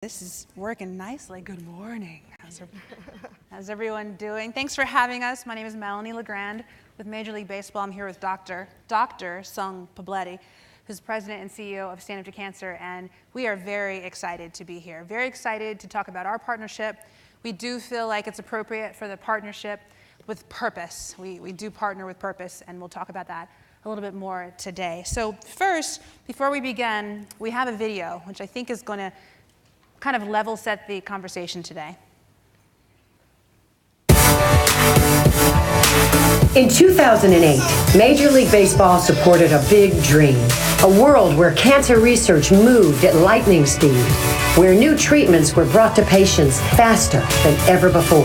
This is working nicely. Good morning. How's everyone doing? Thanks for having us. My name is Melanie LeGrande with Major League Baseball. I'm here with Dr. Sung Poblete, who's president and CEO of Stand Up to Cancer, and we are very excited to be here. Very excited to talk about our partnership. We do feel like it's appropriate for the partnership with purpose. We do partner with purpose, and we'll talk about that a little bit more today. So first, before we begin, we have a video, which I think is going to kind of level set the conversation today. In 2008, Major League Baseball supported a big dream, a world where cancer research moved at lightning speed, where new treatments were brought to patients faster than ever before.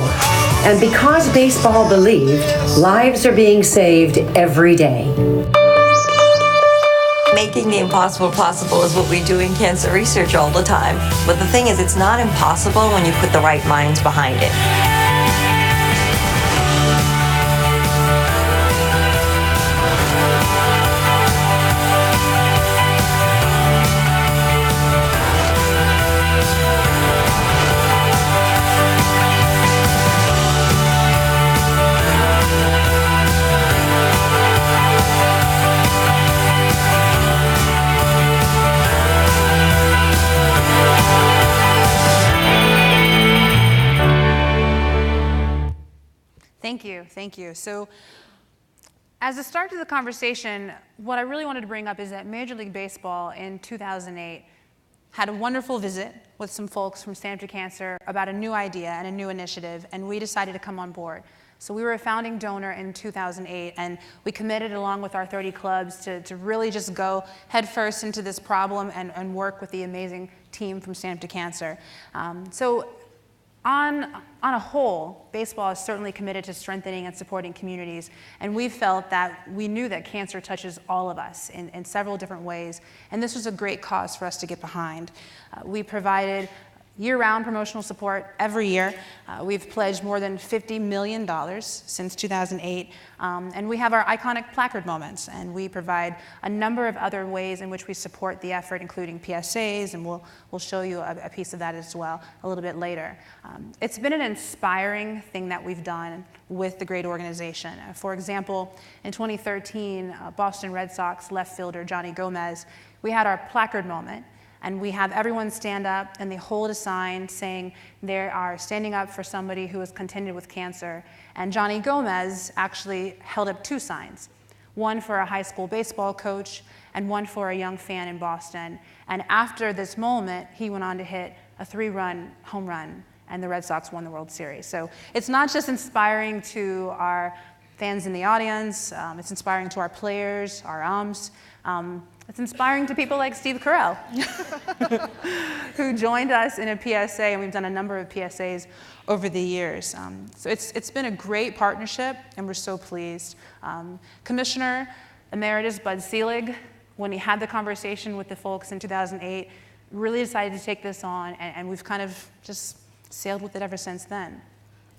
And because baseball believed, lives are being saved every day. Making the impossible possible is what we do in cancer research all the time. But the thing is, it's not impossible when you put the right minds behind it. Thank you. So as a start to the conversation, what I really wanted to bring up is that Major League Baseball in 2008 had a wonderful visit with some folks from Stand Up to Cancer about a new idea and a new initiative, and we decided to come on board. So we were a founding donor in 2008, and we committed along with our 30 clubs to really just go headfirst into this problem and work with the amazing team from Stand Up to Cancer. On a whole, baseball is certainly committed to strengthening and supporting communities, and we felt that we knew that cancer touches all of us in several different ways, and this was a great cause for us to get behind. We provided year-round promotional support every year. We've pledged more than $50 million since 2008, and we have our iconic placard moments, and we provide a number of other ways in which we support the effort, including PSAs, and we'll show you a piece of that as well a little bit later. It's been an inspiring thing that we've done with the great organization. For example, in 2013, Boston Red Sox left fielder Johnny Gomez, we had our placard moment, and we have everyone stand up and they hold a sign saying they are standing up for somebody who is contended with cancer. And Johnny Gomez actually held up two signs, one for a high school baseball coach and one for a young fan in Boston. And after this moment, he went on to hit a 3-run home run, and the Red Sox won the World Series. So it's not just inspiring to our fans in the audience, it's inspiring to our players, our umps. It's inspiring to people like Steve Carell, who joined us in a PSA, and we've done a number of PSAs over the years. So it's been a great partnership, and we're so pleased. Commissioner Emeritus Bud Selig, when he had the conversation with the folks in 2008, really decided to take this on, and we've kind of just sailed with it ever since then.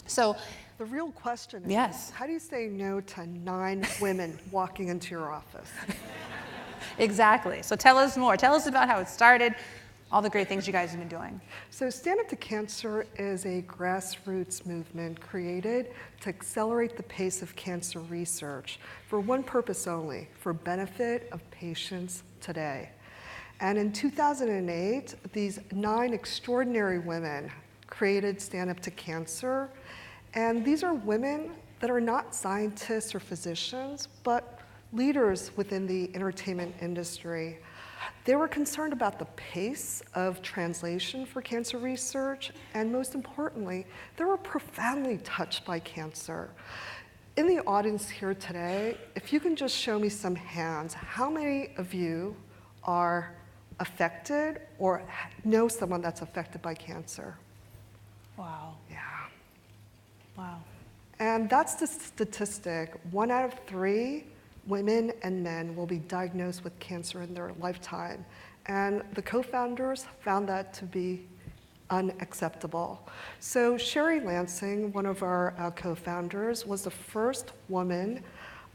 So the real question is, yes, how do you say no to 9 women walking into your office? Exactly. So tell us more. Tell us about how it started, all the great things you guys have been doing. So Stand Up to Cancer is a grassroots movement created to accelerate the pace of cancer research for one purpose only, for benefit of patients today. And in 2008, these 9 extraordinary women created Stand Up to Cancer. And these are women that are not scientists or physicians, but leaders within the entertainment industry. They were concerned about the pace of translation for cancer research, and most importantly, they were profoundly touched by cancer. In the audience here today, if you can just show me some hands, how many of you are affected or know someone that's affected by cancer? Wow. Yeah. Wow. And that's the statistic. 1 out of 3 women and men will be diagnosed with cancer in their lifetime. And the co-founders found that to be unacceptable. So Sherry Lansing, one of our co-founders, was the first woman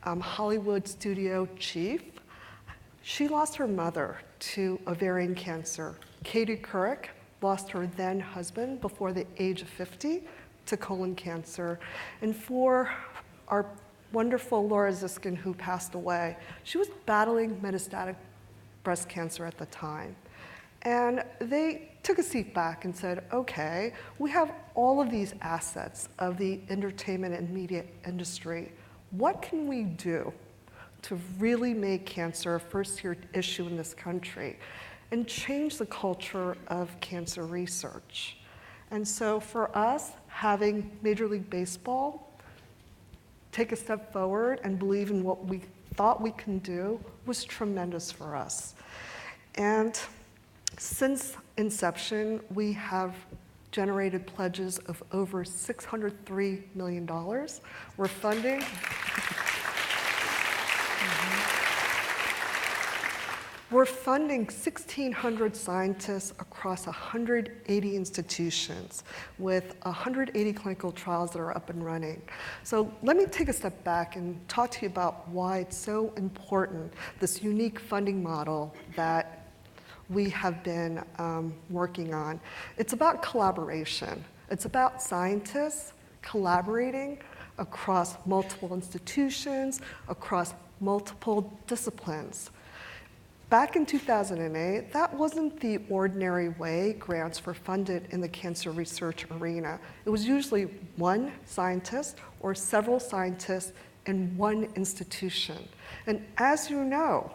Hollywood studio chief. She lost her mother to ovarian cancer. Katie Couric lost her then husband before the age of 50 to colon cancer. And for our wonderful Laura Ziskin, who passed away, she was battling metastatic breast cancer at the time. And they took a seat back and said, okay, we have all of these assets of the entertainment and media industry. What can we do to really make cancer a first-tier issue in this country and change the culture of cancer research? And so for us, having Major League Baseball take a step forward and believe in what we thought we can do was tremendous for us. And since inception, we have generated pledges of over $603 million. We're funding. We're funding 1,600 scientists across 180 institutions with 180 clinical trials that are up and running. So let me take a step back and talk to you about why it's so important, this unique funding model that we have been working on. It's about collaboration. It's about scientists collaborating across multiple institutions, across multiple disciplines. Back in 2008, that wasn't the ordinary way grants were funded in the cancer research arena. It was usually one scientist or several scientists in one institution. And as you know,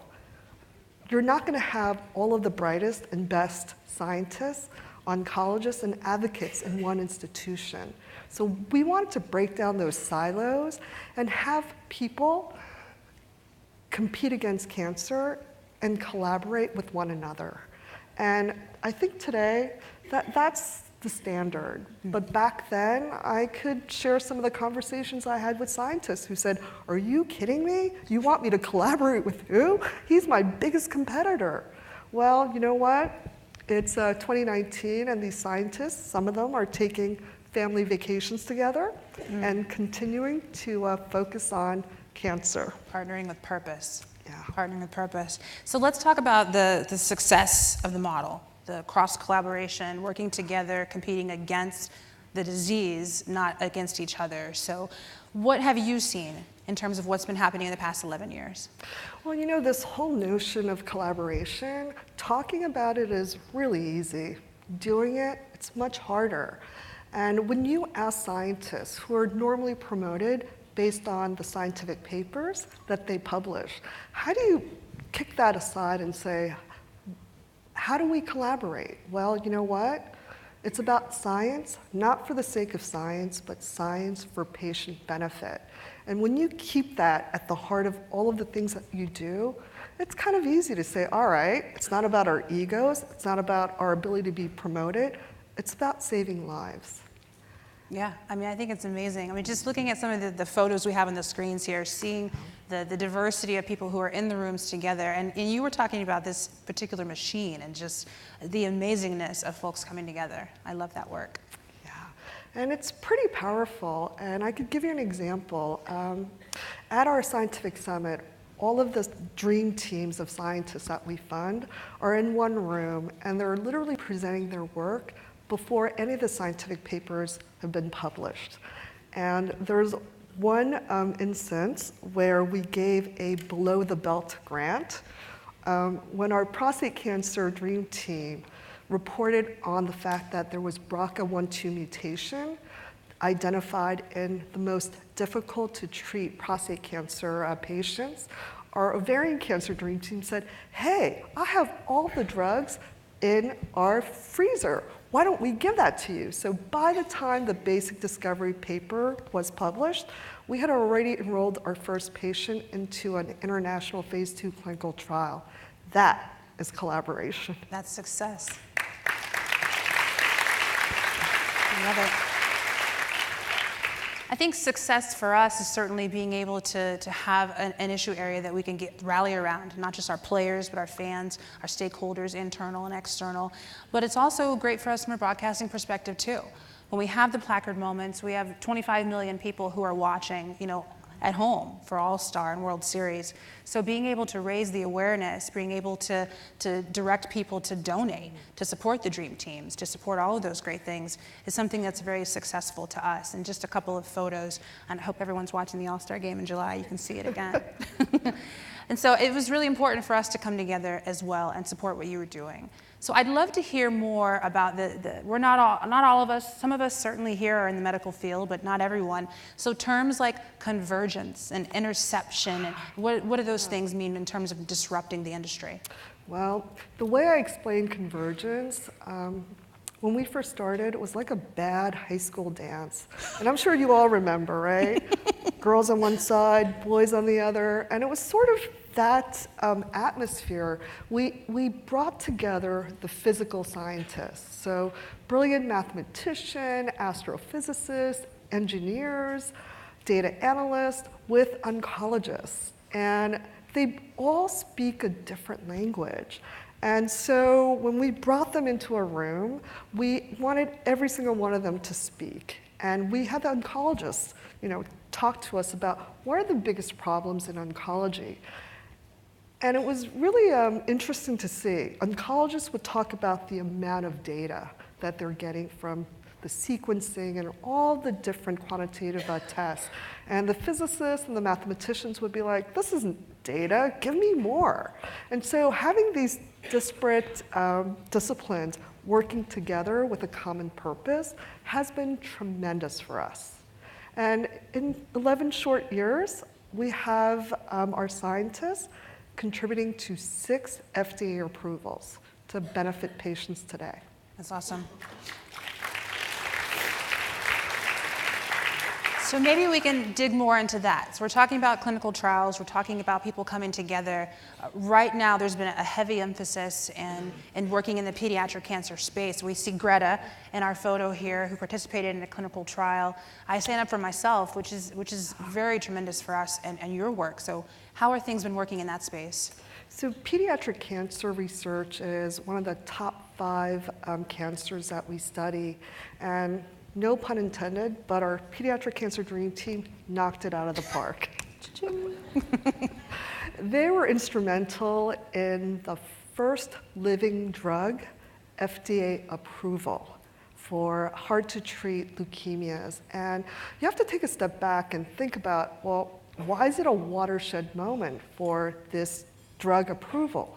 you're not going to have all of the brightest and best scientists, oncologists, and advocates in one institution. So we wanted to break down those silos and have people compete against cancer and collaborate with one another. And I think today that's the standard. But back then, I could share some of the conversations I had with scientists who said, are you kidding me? You want me to collaborate with who? He's my biggest competitor. Well, you know what? It's 2019, and these scientists, some of them are taking family vacations together and continuing to focus on cancer. Partnering with purpose. Yeah. Partnering with purpose. So let's talk about the success of the model, the cross-collaboration, working together, competing against the disease, not against each other. So what have you seen in terms of what's been happening in the past 11 years? Well, you know, this whole notion of collaboration, talking about it is really easy. Doing it, it's much harder. And when you ask scientists who are normally promoted based on the scientific papers that they publish, how do you kick that aside and say, how do we collaborate? Well, you know what? It's about science, not for the sake of science, but science for patient benefit. And when you keep that at the heart of all of the things that you do, it's kind of easy to say, all right, it's not about our egos, it's not about our ability to be promoted, it's about saving lives. Yeah, I mean, I think it's amazing. I mean, just looking at some of the photos we have on the screens here, seeing the diversity of people who are in the rooms together, and you were talking about this particular machine and just the amazingness of folks coming together. I love that work. Yeah, and it's pretty powerful, and I could give you an example. At our scientific summit, all of the dream teams of scientists that we fund are in one room, and they're literally presenting their work before any of the scientific papers have been published. And there's one instance where we gave a below-the-belt grant when our prostate cancer dream team reported on the fact that there was BRCA1/2 mutation identified in the most difficult to treat prostate cancer patients. Our ovarian cancer dream team said, hey, I have all the drugs in our freezer. Why don't we give that to you? So by the time the basic discovery paper was published, we had already enrolled our first patient into an international phase 2 clinical trial. That is collaboration. That's success. I love it. I think success for us is certainly being able to have an issue area that we can rally around, not just our players, but our fans, our stakeholders, internal and external. But it's also great for us from a broadcasting perspective too. When we have the placard moments, we have 25 million people who are watching, at home for All-Star and World Series. So being able to raise the awareness, being able to direct people to donate, to support the dream teams, to support all of those great things is something that's very successful to us. And just a couple of photos, and I hope everyone's watching the All-Star game in July, you can see it again. And so it was really important for us to come together as well and support what you were doing. So I'd love to hear more about we're not all of us, some of us certainly here are in the medical field, but not everyone. So terms like convergence and interception, and what do those things mean in terms of disrupting the industry? Well, the way I explain convergence, when we first started, it was like a bad high school dance. And I'm sure you all remember, right? Girls on one side, boys on the other, and it was sort of that atmosphere. We brought together the physical scientists, so brilliant mathematician, astrophysicists, engineers, data analysts with oncologists, and they all speak a different language. And so when we brought them into a room, we wanted every single one of them to speak. And we had the oncologists, talk to us about what are the biggest problems in oncology. And it was really interesting to see. Oncologists would talk about the amount of data that they're getting from the sequencing and all the different quantitative tests. And the physicists and the mathematicians would be like, this isn't data, give me more. And so having these disparate disciplines working together with a common purpose has been tremendous for us. And in 11 short years, we have our scientists contributing to 6 FDA approvals to benefit patients today. That's awesome. So maybe we can dig more into that. So we're talking about clinical trials, we're talking about people coming together. Right now there's been a heavy emphasis in working in the pediatric cancer space. We see Greta in our photo here who participated in a clinical trial. I stand up for myself, which is very tremendous for us and your work. So how are things been working in that space? So pediatric cancer research is one of the top 5 cancers that we study. And no pun intended, but our pediatric cancer dream team knocked it out of the park. They were instrumental in the first living drug FDA approval for hard-to-treat leukemias. And you have to take a step back and think about, well, why is it a watershed moment for this drug approval?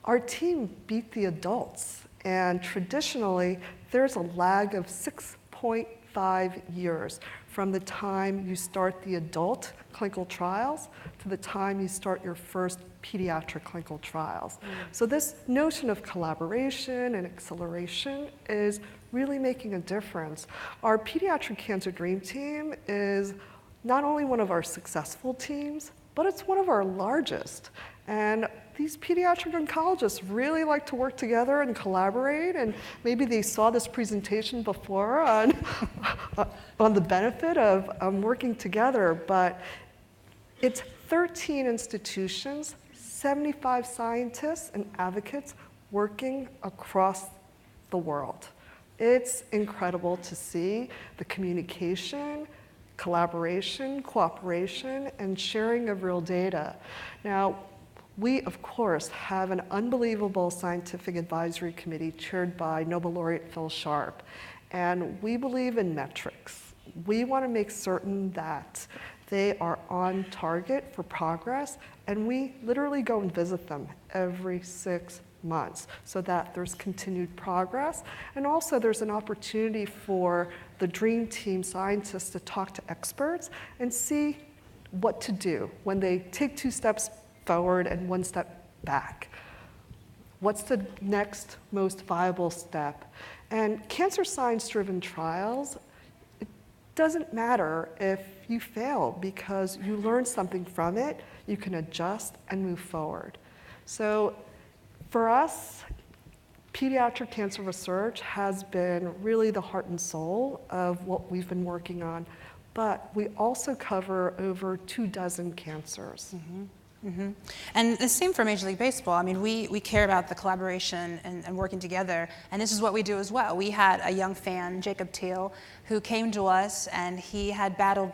Our team beat the adults, and traditionally, there's a lag of 6.5 years from the time you start the adult clinical trials to the time you start your first pediatric clinical trials. So this notion of collaboration and acceleration is really making a difference. Our pediatric cancer dream team is not only one of our successful teams, but it's one of our largest. And these pediatric oncologists really like to work together and collaborate, and maybe they saw this presentation before on the benefit of working together, but it's 13 institutions, 75 scientists and advocates working across the world. It's incredible to see the communication, collaboration, cooperation, and sharing of real data. Now, we, of course, have an unbelievable scientific advisory committee chaired by Nobel laureate Phil Sharp, and we believe in metrics. We want to make certain that they are on target for progress, and we literally go and visit them every 6 months so that there's continued progress. And also there's an opportunity for the dream team scientists to talk to experts and see what to do when they take 2 steps forward and 1 step back. What's the next most viable step? And cancer science-driven trials, it doesn't matter if you fail because you learn something from it, you can adjust and move forward. So for us, pediatric cancer research has been really the heart and soul of what we've been working on, but we also cover over 24 cancers. And the same for Major League Baseball. I mean, we care about the collaboration and working together, and this is what we do as well. We had a young fan, Jacob Teal, who came to us, and he had battled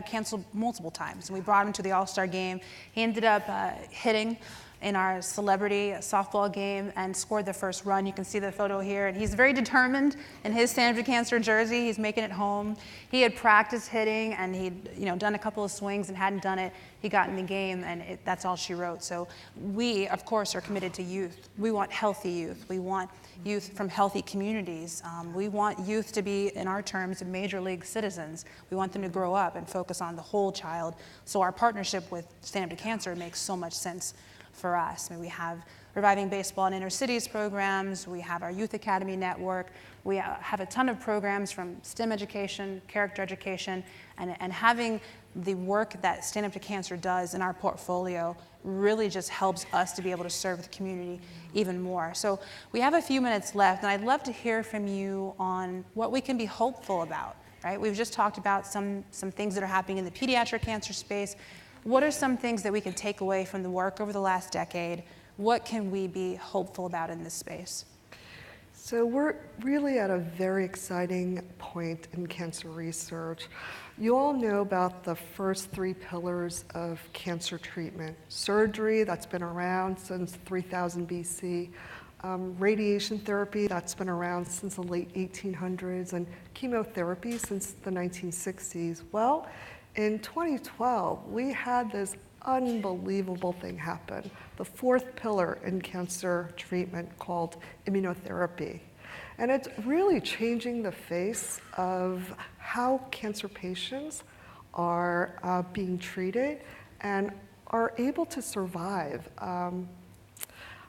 cancer multiple times, and we brought him to the All-Star game. He ended up hitting in our celebrity softball game and scored the first run. You can see the photo here, and he's very determined in his Stand Up to Cancer jersey. He's making it home. He had practiced hitting, and he'd done a couple of swings and hadn't done it. He got in the game, and that's all she wrote. So we, of course, are committed to youth. We want healthy youth. We want youth from healthy communities. We want youth to be, in our terms, major league citizens. We want them to grow up and focus on the whole child. So our partnership with Stand Up to Cancer makes so much sense for us. I mean, we have Reviving Baseball in Inner Cities programs. We have our Youth Academy Network. We have a ton of programs from STEM education, character education, and having the work that Stand Up to Cancer does in our portfolio really just helps us to be able to serve the community even more. So we have a few minutes left, and I'd love to hear from you on what we can be hopeful about, right? We've just talked about some things that are happening in the pediatric cancer space. What are some things that we can take away from the work over the last decade? What can we be hopeful about in this space? So we're really at a very exciting point in cancer research. You all know about the first 3 pillars of cancer treatment. Surgery, that's been around since 3000 BC. Radiation therapy, that's been around since the late 1800s, and chemotherapy since the 1960s. Well, in 2012, we had this unbelievable thing happen, the 4th pillar in cancer treatment called immunotherapy. And it's really changing the face of how cancer patients are being treated and are able to survive.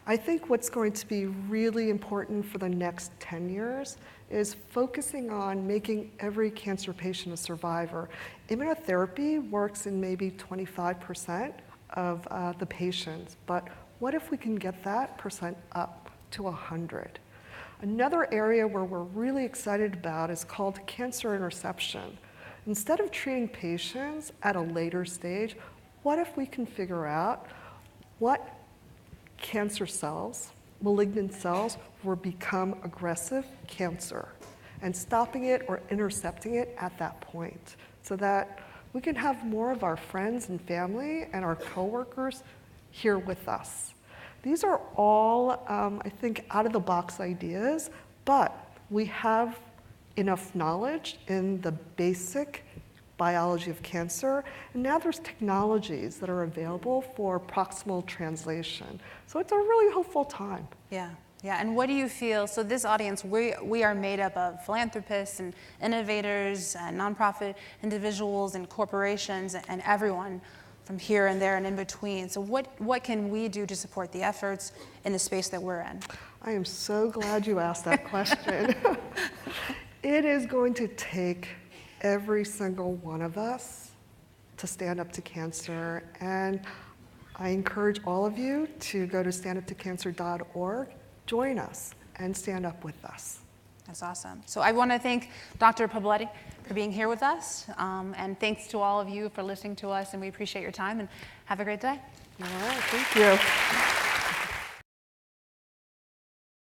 I think what's going to be really important for the next 10 years is focusing on making every cancer patient a survivor. Immunotherapy works in maybe 25% of the patients, but what if we can get that percent up to 100? Another area where we're really excited about is called cancer interception. Instead of treating patients at a later stage, what if we can figure out what cancer cells, malignant cells, will become aggressive cancer, and stopping it or intercepting it at that point so that we can have more of our friends and family and our coworkers here with us. These are all, I think, out-of-the-box ideas, but we have enough knowledge in the basic biology of cancer, and now there's technologies that are available for proximal translation. So it's a really hopeful time. Yeah, and what do you feel, so this audience, we are made up of philanthropists and innovators and nonprofit individuals and corporations and everyone from here and there and in between. So what can we do to support the efforts in the space that we're in? I am so glad you asked that question. It is going to take every single one of us to stand up to cancer, and I encourage all of you to go to standuptocancer.org, join us, and stand up with us. That's awesome. So I want to thank Dr. Poblete for being here with us, and thanks to all of you for listening to us, and we appreciate your time, and have a great day. All right, thank you.